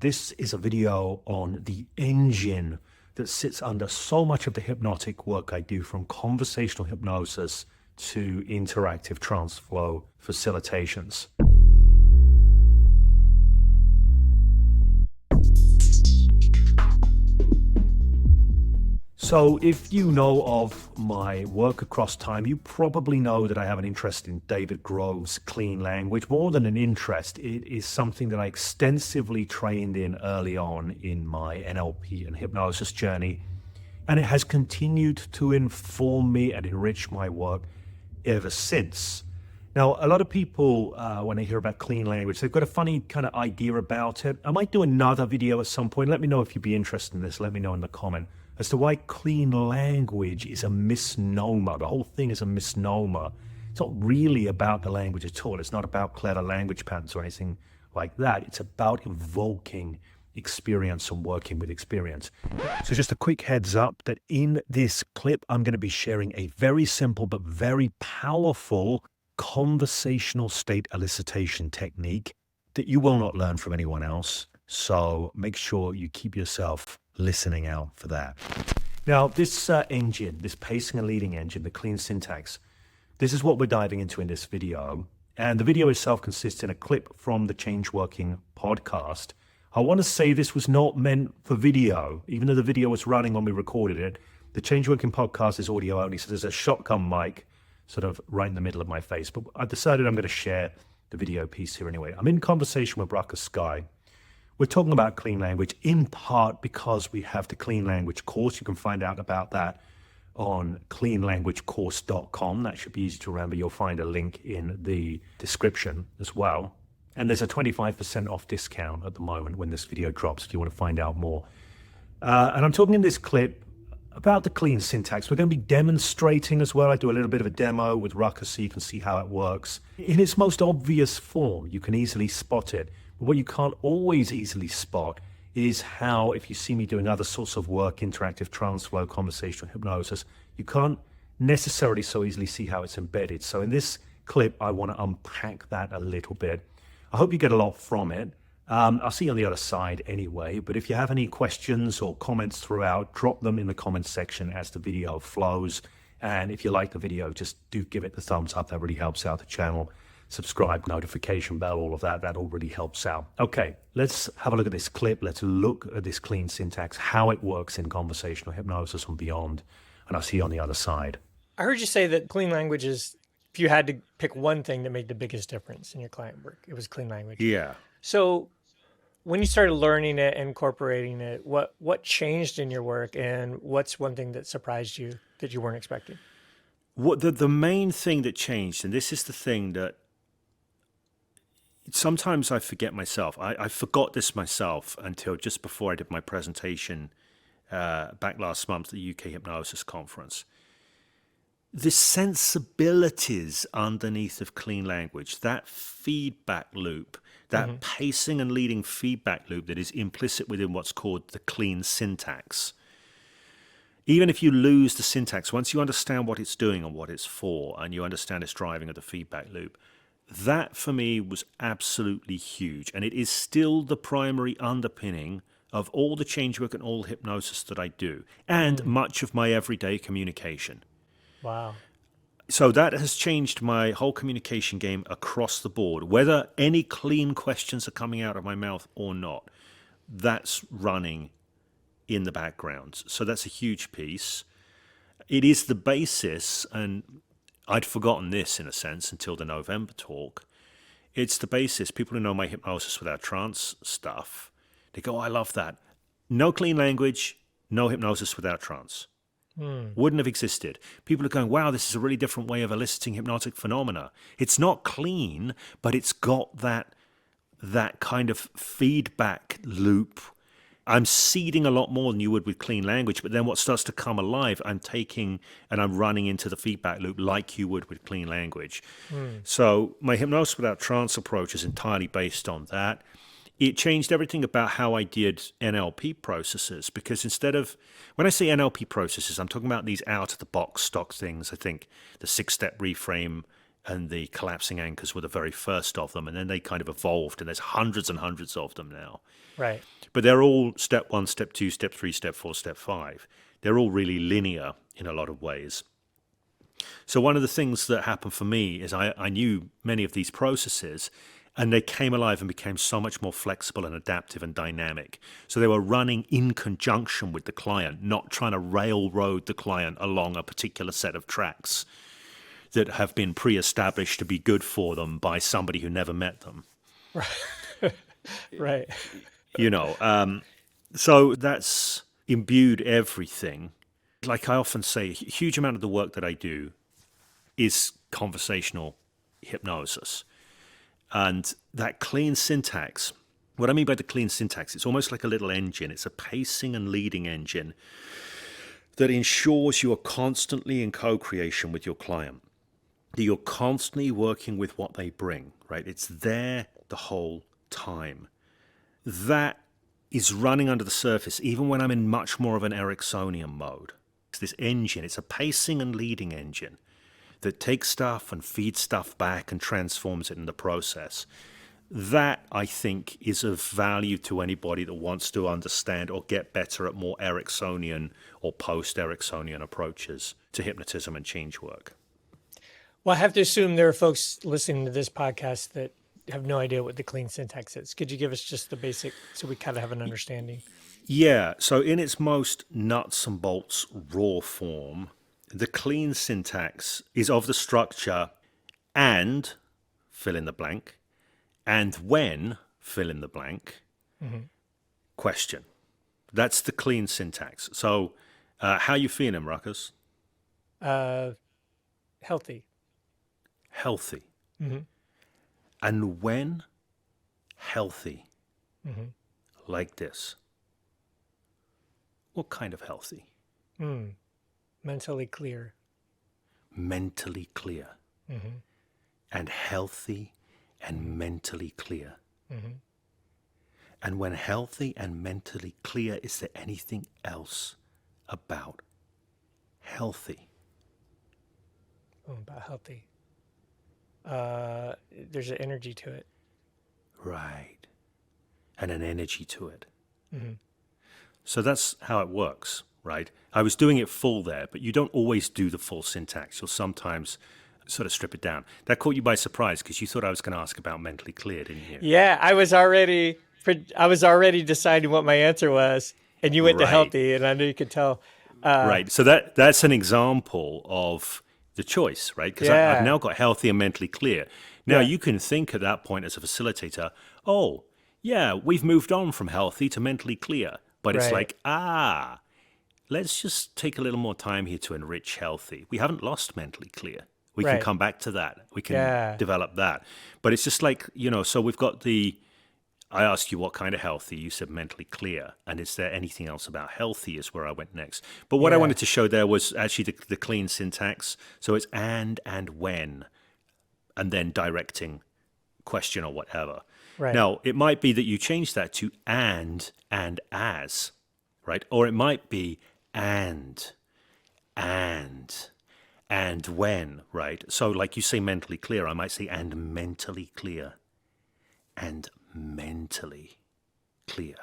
This is a video on the engine that sits under so much of the hypnotic work I do, from conversational hypnosis to interactive trance flow facilitations. So if you know of my work across time, you probably know that I have an interest in David Grove's clean language. More than an interest, it is something that I extensively trained in early on in my NLP and hypnosis journey. And it has continued to inform me and enrich my work ever since. Now, a lot of people, when they hear about clean language, they've got a funny kind of idea about it. I might do another video at some point. Let me know if you'd be interested in this. Let me know in the comment as to why clean language is a misnomer. The whole thing is a misnomer. It's not really about the language at all. It's not about clever language patterns or anything like that. It's about evoking experience and working with experience. So just a quick heads up that in this clip, I'm going to be sharing a very simple but very powerful conversational state elicitation technique that you will not learn from anyone else. So make sure you keep yourself listening out for that. Now, this engine, this pacing and leading engine, the clean syntax, this is what we're diving into in this video. And the video itself consists in a clip from the Changeworking podcast. I want to say this was not meant for video, even though the video was running when we recorded it. The Changeworking podcast is audio only, so there's a shotgun mic sort of right in the middle of my face. But I decided I'm going to share the video piece here anyway. I'm in conversation with Ruckus Sky. We're talking about clean language in part because we have the clean language course. You can find out about that on cleanlanguagecourse.com. That should be easy to remember. You'll find a link in the description as well. And there's a 25% off discount at the moment when this video drops if you want to find out more. And I'm talking in this clip about the clean syntax. We're going to be demonstrating as well. I do a little bit of a demo with Ruckus so you can see how it works. In its most obvious form, you can easily spot it. But what you can't always easily spot is how, if you see me doing other sorts of work, interactive trance flow, conversational hypnosis, you can't necessarily so easily see how it's embedded. So in this clip, I want to unpack that a little bit. I hope you get a lot from it. I'll see you on the other side anyway, but if you have any questions or comments throughout, drop them in the comments section as the video flows. And if you like the video, just do give it the thumbs up. That really helps out the channel. Subscribe, notification bell, all of that. That all really helps out. Okay, let's have a look at this clip. Let's look at this clean syntax, how it works in conversational hypnosis and beyond. And I'll see you on the other side. I heard you say that clean language is, if you had to pick one thing that made the biggest difference in your client work, it was clean language. Yeah. So when you started learning it, incorporating it, what changed in your work, and what's one thing that surprised you that you weren't expecting? What the main thing that changed, and this is the thing that sometimes I forget myself. I forgot this myself until just before I did my presentation back last month at the UK Hypnosis Conference. The sensibilities underneath of clean language, that feedback loop, that pacing and leading feedback loop that is implicit within what's called the clean syntax. Even if you lose the syntax, once you understand what it's doing and what it's for, and you understand its driving of the feedback loop, that for me was absolutely huge. And it is still the primary underpinning of all the change work and all hypnosis that I do, and much of my everyday communication. Wow. So that has changed my whole communication game across the board. Whether any clean questions are coming out of my mouth or not, that's running in the background. So that's a huge piece. It is the basis, and I'd forgotten this in a sense until the November talk. It's the basis. People who know my hypnosis without trance stuff, they go, oh, I love that. No clean language, no hypnosis without trance. Wouldn't have existed. People are going, wow, this is a really different way of eliciting hypnotic phenomena. It's not clean, but it's got that kind of feedback loop. I'm seeding a lot more than you would with clean language, but then what starts to come alive, I'm taking and I'm running into the feedback loop like you would with clean language. So my hypnosis without trance approach is entirely based on that. It changed everything about how I did NLP processes, because instead of, when I say NLP processes, I'm talking about these out-of-the-box stock things. I think the 6-step reframe and the collapsing anchors were the very first of them, and then they kind of evolved, and there's hundreds and hundreds of them now. Right. But they're all step 1, step 2, step 3, step 4, step 5. They're all really linear in a lot of ways. So one of the things that happened for me is I knew many of these processes, and they came alive and became so much more flexible and adaptive and dynamic. So they were running in conjunction with the client, not trying to railroad the client along a particular set of tracks that have been pre-established to be good for them by somebody who never met them. Right. So that's imbued everything. Like I often say, a huge amount of the work that I do is conversational hypnosis. And that clean syntax, what I mean by the clean syntax, it's almost like a little engine. It's a pacing and leading engine that ensures you are constantly in co-creation with your client, that you're constantly working with what they bring, right? It's there the whole time. That is running under the surface, even when I'm in much more of an Ericksonian mode. It's this engine, it's a pacing and leading engine that takes stuff and feeds stuff back and transforms it in the process. That, I think, is of value to anybody that wants to understand or get better at more Ericksonian or post-Ericksonian approaches to hypnotism and change work. Well, I have to assume there are folks listening to this podcast that have no idea what the clean syntax is. Could you give us just the basic so we kind of have an understanding? Yeah, so in its most nuts and bolts raw form, the clean syntax is of the structure and fill in the blank, and when fill in the blank, question. That's the clean syntax. So how you feeling, Ruckus? Healthy. Healthy. And when healthy, like this. What kind of healthy? Mentally clear. Mentally clear. And healthy and mentally clear. And when healthy and mentally clear, is there anything else about healthy? About healthy. There's an energy to it. Right. And an energy to it. So that's how it works, right? I was doing it full there, but you don't always do the full syntax. You'll sometimes sort of strip it down. That caught you by surprise because you thought I was going to ask about mentally clear, didn't you? Yeah, I was already deciding what my answer was, and you went to healthy, and I knew you could tell. Right. So that's an example of the choice, right? Because I've now got healthy and mentally clear. Now you can think at that point as a facilitator, oh, yeah, we've moved on from healthy to mentally clear. But it's like, let's just take a little more time here to enrich healthy. We haven't lost mentally clear. We can come back to that. We can develop that. But it's just like, so we've got I asked you what kind of healthy, you said mentally clear. And is there anything else about healthy is where I went next. But what I wanted to show there was actually the clean syntax. So it's and when, and then directing question or whatever. Right. Now, it might be that you change that to and as, right? Or it might be and when, right? So like you say mentally clear, I might say and mentally clear. And mentally clear.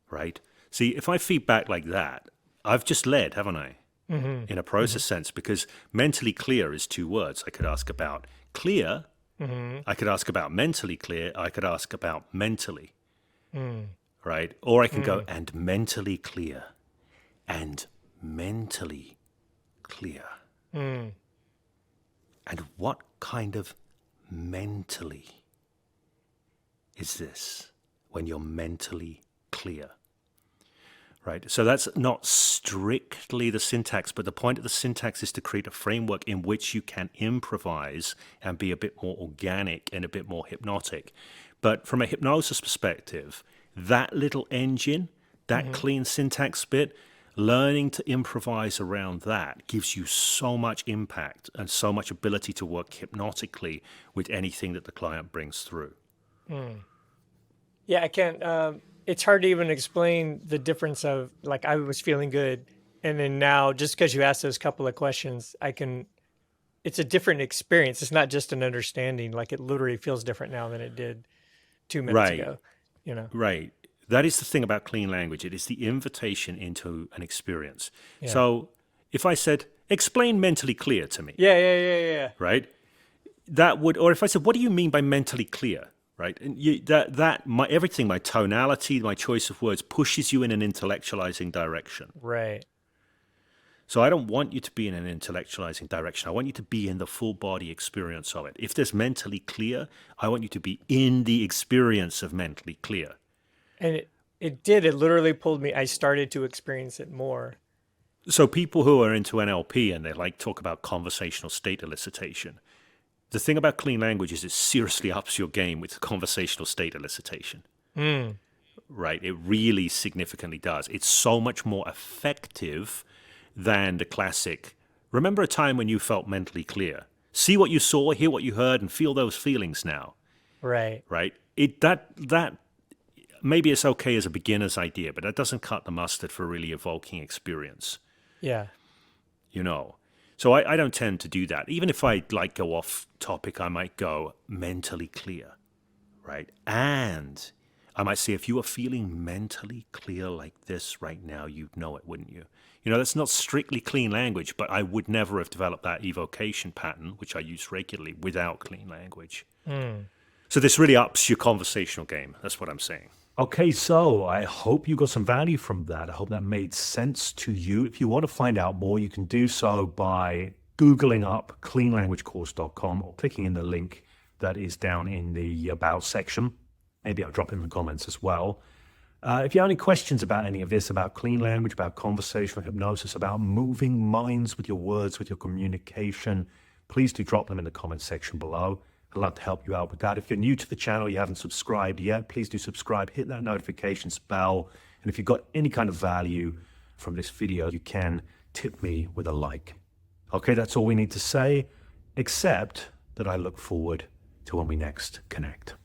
Right? See, if I feed back like that, I've just led, haven't I? In a process sense, because mentally clear is 2 words. I could ask about clear. I could ask about mentally clear. I could ask about mentally. Right? Or I can go and mentally clear. And mentally clear. And what kind of mentally is this when you're mentally clear? Right? So that's not strictly the syntax, but the point of the syntax is to create a framework in which you can improvise and be a bit more organic and a bit more hypnotic. But from a hypnosis perspective, that little engine, that clean syntax bit, learning to improvise around that gives you so much impact and so much ability to work hypnotically with anything that the client brings through. Yeah, I can't. It's hard to even explain the difference of, like, I was feeling good, and then now, just because you asked those couple of questions, I can it's a different experience. It's not just an understanding. Like it literally feels different now than it did 2 minutes Right, ago, you know? right. That is the thing about clean language. It is the invitation into an experience. Yeah. So if I said, explain mentally clear to me, Yeah. right? That would, or if I said, what do you mean by mentally clear? Right? And my everything, my tonality, my choice of words pushes you in an intellectualizing direction. Right. So I don't want you to be in an intellectualizing direction. I want you to be in the full body experience of it. If there's mentally clear, I want you to be in the experience of mentally clear. And it literally pulled me. I started to experience it more. So people who are into NLP and they like talk about conversational state elicitation, the thing about clean language is it seriously ups your game with conversational state elicitation. Right? It really significantly does. It's so much more effective than the classic. Remember a time when you felt mentally clear. See what you saw, hear what you heard, and feel those feelings now. Right. Right? That maybe it's okay as a beginner's idea, but that doesn't cut the mustard for really evoking experience. Yeah. You know. So I don't tend to do that. Even if I go off topic, I might go mentally clear. Right? And I might say, if you are feeling mentally clear like this right now, you'd know it, wouldn't you? You know, that's not strictly clean language, but I would never have developed that evocation pattern, which I use regularly, without clean language. So this really ups your conversational game. That's what I'm saying. Okay, so I hope you got some value from that. I hope that made sense to you. If you want to find out more, you can do so by Googling up cleanlanguagecourse.com or clicking in the link that is down in the About section. Maybe I'll drop it in the comments as well. If you have any questions about any of this, about clean language, about conversational hypnosis, about moving minds with your words, with your communication, please do drop them in the comments section below. I'd love to help you out with that. If you're new to the channel, you haven't subscribed yet, please do subscribe, hit that notifications bell. And if you've got any kind of value from this video, you can tip me with a like. Okay, that's all we need to say, except that I look forward to when we next connect.